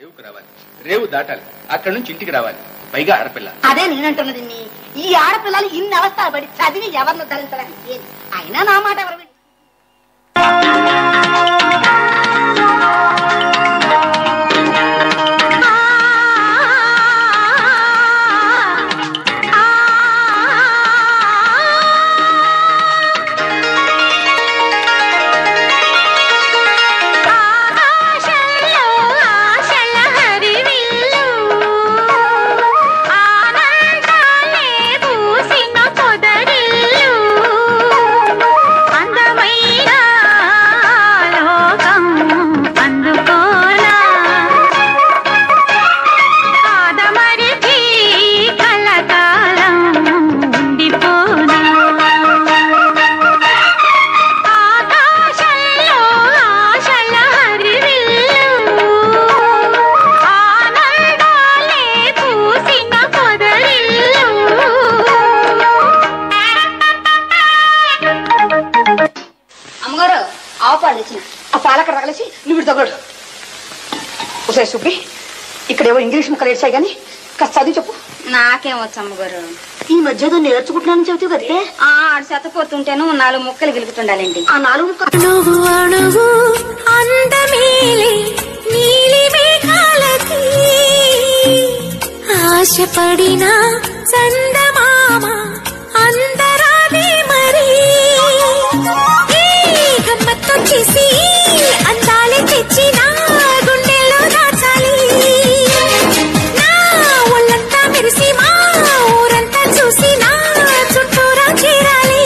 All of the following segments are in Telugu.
రేవుకు రావాలి, రేవు దాటాలి, అక్కడి నుంచి ఇంటికి రావాలి, పైగా ఆడపిల్ల. అదే నేనంటున్నది. ఈ ఆడపిల్లలు ఇన్ని అవస్థలు పడి చదివి ఎవరిని ధరించడానికి అయినా నా మాట ఎవరు సుబ్బి ఇక్కడేవో ఇంగ్లీష్ ముక్కలు ఏడ్చాయి గాని కాస్త చదివి చెప్పు. నాకేమొచ్చు అమ్మగారు, ఈ మధ్య నేర్చుకుంటున్నాను చెబుతూ కదే. ఆడు శతపోతుంటేను 4 ముక్కలు గిలుగుతుండాలండి. ఆ 4 ముక్కలు ఆశపడిన చందమామ అందరాది మరి గమ్మత్తు చేసి అందాలే తెచ్చి నా గుండెల్లో దాచాలి. నా ఒళ్ళంతా మెరిసి మా ఊరంతా చూసి నా చుట్టూరా చేరాలి.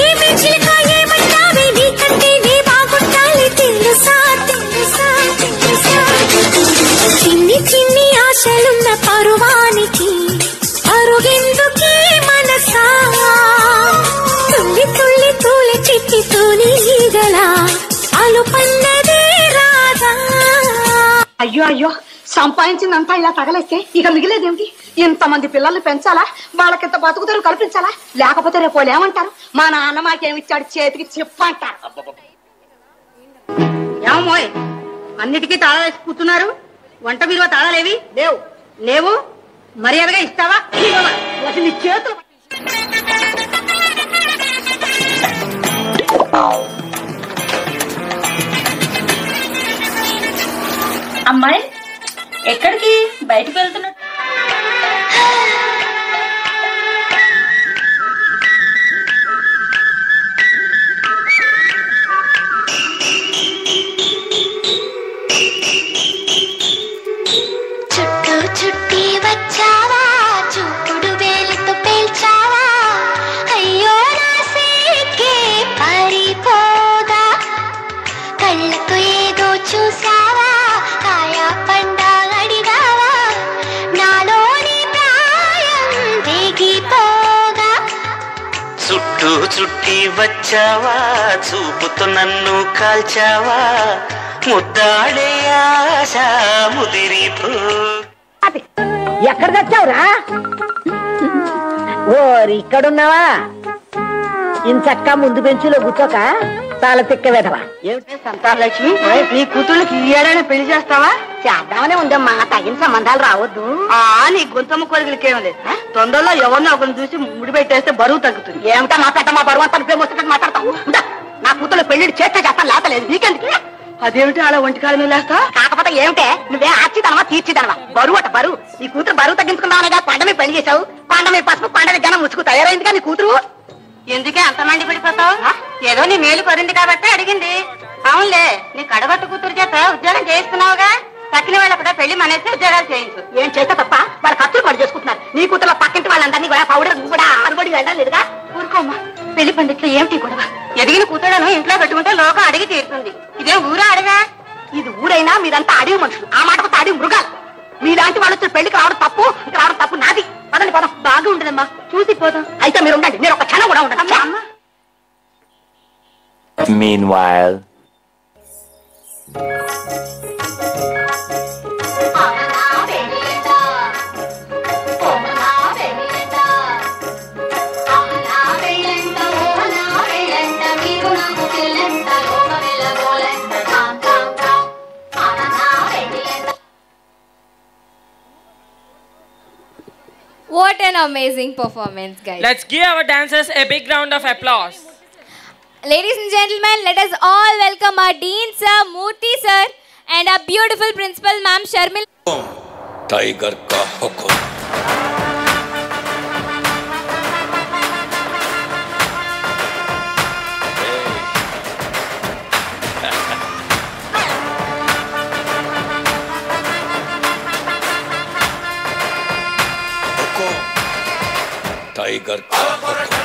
ఏమి చిలక ఏమంటావే నీకంటే నీ బాగుండాలి తెలుసా తెలుసా తెలుసా. చిన్ని చిన్ని ఆశలున్న పరువానికి అరుగెందుకే మనసా తుల్లి తుల్లి తూలి చిట్టి తూలి గల అలుపన్నదే రాధా. అయ్యో అయ్యో, సంపాదించిందంతా ఇలా తగలేస్తే ఇక మిగిలేదేమిటి? ఇంతమంది పిల్లల్ని పెంచాలా, వాళ్ళకింత బతుకుతారు కల్పించాలా? లేకపోతే రేపు వాళ్ళు ఏమంటారు? మా నాన్న మాకేమిచ్చాడు చేతికి చెప్పంటారు. ఏమోయ్ అన్నిటికీ తాళాలేసి కూర్చున్నారు, వంట విలువ తాళాలేవి లేవు. లేవు మర్యాదగా ఇస్తావా? నీ చేతులు అమ్మాయి ఎక్కడికి బయటికి వెళ్తున్నా? చుట్టూ చుట్టి వచ్చావా, చూపుడు వేలితో పేల్చావా, అయ్యో నా సేకే పడిపోదా, కళ్ళతో ఏదో చూసావా, కాయా పండా అడిగావా, నాలోని ప్రాయం దిగిపోగా. చుట్టూ చుట్టి వచ్చావా, చూపుతో నన్ను కాల్చావా, ముద్దాడే ఆశ ముదిరిపో. ఎక్కడ తెచ్చావురా? ఓరి ఇక్కడున్నావా? ఇంచక్క ముందు బెంచులో కూర్చోక తాళ తిక్క వెధవా. ఏమిటే సంతానలక్ష్మి, నీ కూతుళ్ళకి ఈ ఏడాది పెళ్లి చేస్తావా? చేద్దామనే ఉందమ్మా, తగిన సంబంధాలు రావద్దు. నీ గొంతమ్మ కోరికలకేం లేదు. తొందరలో ఎవరినో ఒకరిని చూసి ముడి పెట్టేస్తే బరువు తగ్గుతుంది. ఏమిటా మా పెట్ట మా బరువు అంతా ప్రేమ వస్తున్నట్టు మాట్లాడతావు? నా కూతురు పెళ్లి చేస్తే చేస్తాను, లేతలేదు. నీకెందుకు? అదేమిటి అలా ఒంటికాల మీద లేస్తా? కాకపోతే ఏమిటే, నువ్వే ఆర్చిదనవా తీర్చిదనవా? బరువు అట బరువు. నీ కూతురు బరువు తగ్గించుకుందామనేగా కొండ మీద పెళ్లి చేశావు. కొండ మీద పసుపు, కొండ మీద జనం ముసుగు తయారైందిగా నీ కూతురు. ఎందుకే అంత మండి పడిపోతావు? ఏదో నీ మేలు పడింది కాబట్టి అడిగింది. అవునులే, నీ కడగట్టు కూతురు చేత ఉద్యోగం చేయిస్తున్నావుగా, తక్కిన వాళ్ళ కూడా పెళ్లి మనేసి ఉద్యోగాలు చేయించు. ఏం చేస్తే తప్ప వాళ్ళ ఖర్చులు పడి చేసుకుంటున్నారు. నీ కూతురు పక్కింటి వాళ్ళందరినీ కూడా పౌడర్ కూడా అనుబడి వెళ్ళలేదుగా. ఊరుకోమ్మా, పెళ్లి పండిట్లో ఏమిటి గొడవ? ఎదిగిన కూతుడను ఇంట్లో పెట్టుకుంటే లోకం అడిగి తీరుతుంది. ఇదే ఊరా అడగా? ఇది ఊరైనా మీరంతా అడవి మనుషులు, ఆ మాటకు అడవి మృగాలు. మీలాంటి వాళ్ళు వచ్చి పెళ్లికి రావడం తప్పు, ఇంకా రావడం తప్పు నాది. పదండి పోదాం. బాగా ఉండదమ్మా, చూసి పోదాం. అయితే మీరు ఉండండి, నేను ఒక క్షణం కూడా ఉండదు. Meanwhile, What an amazing performance, guys. Let's give our dancers a big round of applause. Ladies and gentlemen, let us all welcome our Dean Sir, Murthy Sir, and our beautiful Principal Ma'am Sharmila. Tiger ka hukum. Tiger ka hukum.